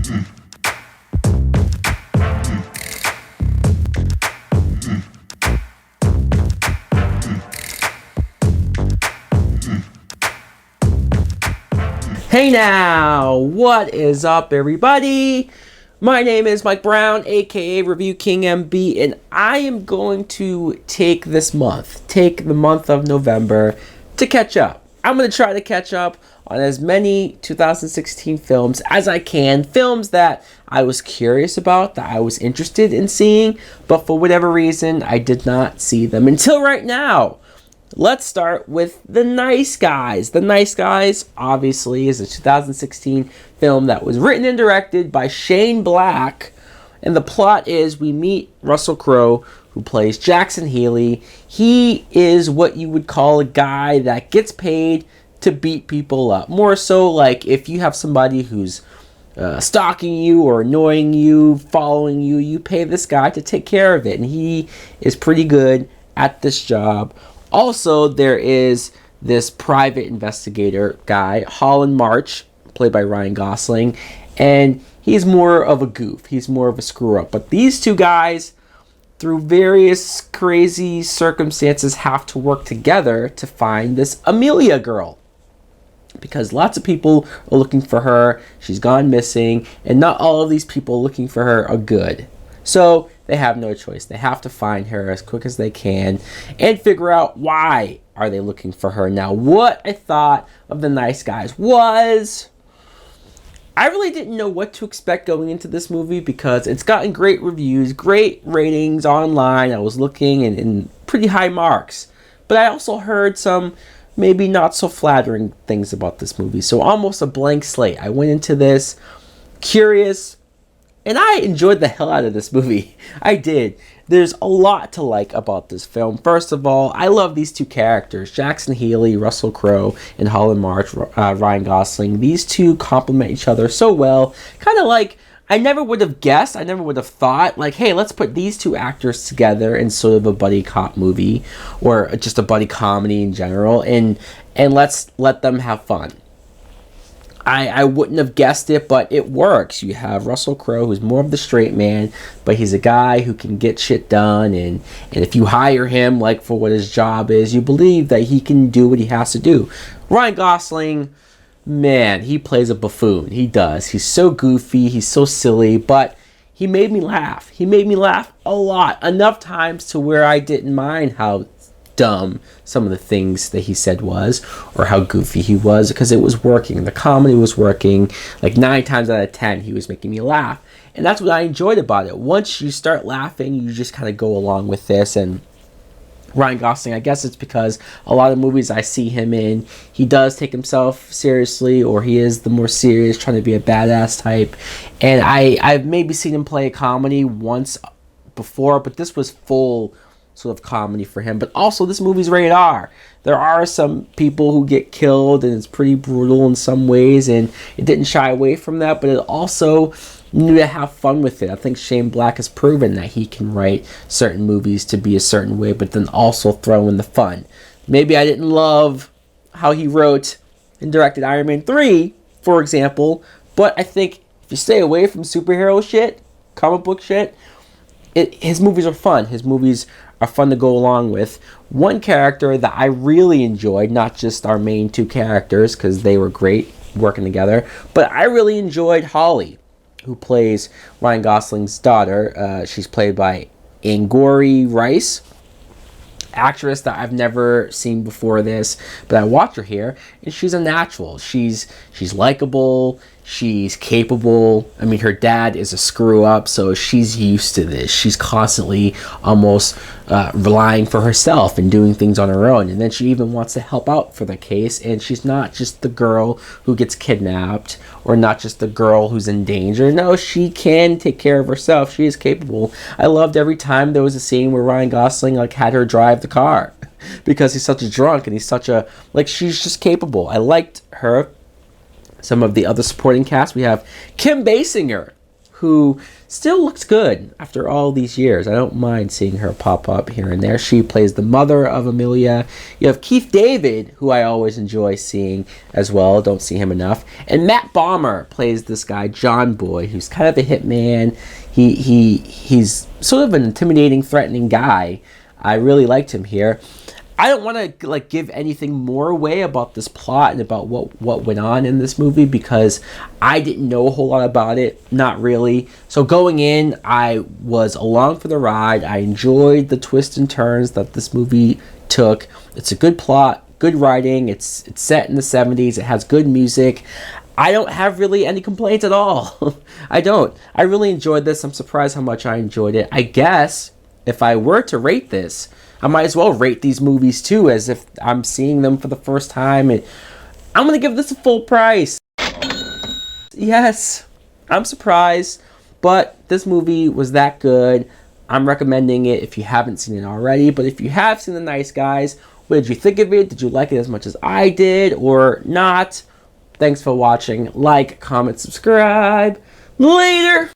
Hey now, what is up everybody? My name is Mike Brown, aka ReviewKingMB, and I am going to take the month of November to catch up. I'm going to try to catch up on as many 2016 films as I can, films that I was curious about, that I was interested in seeing, but for whatever reason, I did not see them until right now. Let's start with The Nice Guys. The Nice Guys, obviously, is a 2016 film that was written and directed by Shane Black. And the plot is we meet Russell Crowe, who plays Jackson Healy. He is what you would call a guy that gets paid to beat people up. More so like if you have somebody who's stalking you or annoying you, following you, you pay this guy to take care of it. And he is pretty good at this job. Also, there is this private investigator guy, Holland March, played by Ryan Gosling, and he's more of a goof. He's more of a screw-up. But these two guys, through various crazy circumstances, have to work together to find this Amelia girl. Because lots of people are looking for her. She's gone missing, and not all of these people looking for her are good. So they have no choice. They have to find her as quick as they can and figure out why are they looking for her. Now, what I thought of The Nice Guys was I really didn't know what to expect going into this movie because it's gotten great reviews, great ratings online. I was looking and pretty high marks. But I also heard some maybe not so flattering things about this movie. So almost a blank slate. I went into this curious, and I enjoyed the hell out of this movie. I did. There's a lot to like about this film. First of all, I love these two characters, Jackson Healy, Russell Crowe, and Holland March, Ryan Gosling. These two complement each other so well. Kind of like, I never would have guessed, I never would have thought, like, hey, let's put these two actors together in sort of a buddy cop movie, or just a buddy comedy in general, and let's let them have fun. I wouldn't have guessed it, but it works. You have Russell Crowe, who's more of the straight man, but he's a guy who can get shit done, and if you hire him, like, for what his job is, you believe that he can do what he has to do. Ryan Gosling, man, he plays a buffoon. He does. He's so goofy, he's so silly, but he made me laugh. He made me laugh a lot, enough times to where I didn't mind how dumb some of the things that he said was, or how goofy he was, because it was working. The comedy was working. Like 9 times out of 10 he was making me laugh, and that's what I enjoyed about it. Once you start laughing, you just kind of go along with this. And Ryan Gosling, I guess it's because a lot of movies I see him in, he does take himself seriously, or he is the more serious, trying to be a badass type. And I've maybe seen him play a comedy once before, but this was full sort of comedy for him. But also, this movie's rated R. There are some people who get killed, and it's pretty brutal in some ways, and it didn't shy away from that, but it also knew to have fun with it. I think Shane Black has proven that he can write certain movies to be a certain way, but then also throw in the fun. Maybe I didn't love how he wrote and directed Iron Man 3, for example, but I think if you stay away from superhero shit, comic book shit, his movies are fun. His movies are fun to go along with. One character that I really enjoyed, not just our main two characters, because they were great working together, but I really enjoyed Holly, who plays Ryan Gosling's daughter. She's played by Angourie Rice, actress that I've never seen before this, but I watch her here, and she's a natural. She's likable. She's capable. I mean, her dad is a screw-up, so she's used to this. She's constantly almost relying for herself and doing things on her own. And then she even wants to help out for the case, and she's not just the girl who gets kidnapped or not just the girl who's in danger. No, she can take care of herself. She is capable. I loved every time there was a scene where Ryan Gosling had her drive the car because he's such a drunk and he's such a, she's just capable. I liked her. Some of the other supporting cast, we have Kim Basinger, who still looks good after all these years. I don't mind seeing her pop up here and there. She plays the mother of Amelia. You have Keith David, who I always enjoy seeing as well. Don't see him enough. And Matt Bomer plays this guy, John Boy, who's kind of a hitman. He's sort of an intimidating, threatening guy. I really liked him here. I don't want to give anything more away about this plot and about what went on in this movie because I didn't know a whole lot about it, not really. So going in, I was along for the ride. I enjoyed the twists and turns that this movie took. It's a good plot, good writing. It's set in the 70s. It has good music. I don't have really any complaints at all. I don't. I really enjoyed this. I'm surprised how much I enjoyed it. I guess if I were to rate this, I might as well rate these movies too, as if I'm seeing them for the first time. And I'm going to give this a full price. Yes, I'm surprised, but this movie was that good. I'm recommending it if you haven't seen it already. But if you have seen The Nice Guys, what did you think of it? Did you like it as much as I did or not? Thanks for watching. Like, comment, subscribe. Later!